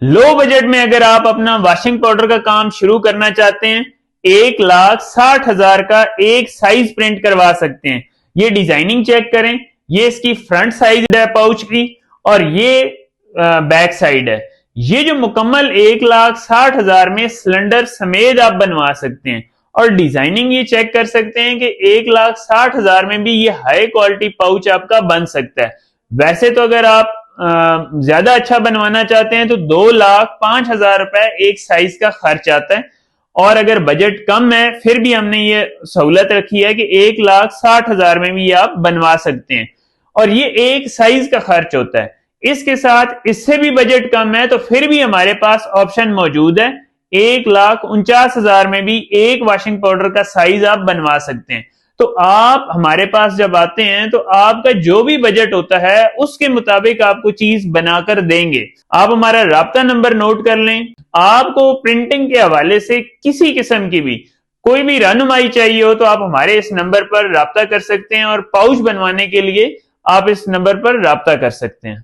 Low budget में अगर आप अपना वॉशिंग पाउडर का काम शुरू करना चाहते हैं, 1,60,000 का एक साइज प्रिंट करवा सकते हैं। ये डिजाइनिंग चेक करें, ये इसकी फ्रंट साइज है पाउच की और ये बैक साइड है। ये जो मुकम्मल 1,60,000 में सिलेंडर समेत आप बनवा सकते हैं और डिजाइनिंग ये चेक कर सकते हैं कि 1,60,000 में भी ये हाई क्वालिटी पाउच आपका बन सकता है। वैसे तो अगर आप ज्यादा अच्छा बनवाना चाहते हैं तो 2,05,000 रुपए एक साइज का खर्च आता है और अगर बजट कम है फिर भी हमने ये सहूलत रखी है कि 1,60,000 में भी आप बनवा सकते हैं और ये एक साइज का खर्च होता है। इसके साथ इससे भी बजट कम है तो फिर भी हमारे पास ऑप्शन मौजूद है, 1,49,000 में भी एक वॉशिंग पाउडर का साइज आप बनवा सकते हैं। तो आप हमारे पास जब आते हैं तो आपका जो भी बजट होता है उसके मुताबिक आपको चीज बनाकर देंगे। आप हमारा राब्ता नंबर नोट कर लें। आपको प्रिंटिंग के हवाले से किसी किस्म की भी कोई भी रहनुमाई चाहिए हो तो आप हमारे इस नंबर पर राब्ता कर सकते हैं और पाउच बनवाने के लिए आप इस नंबर पर राब्ता कर सकते हैं।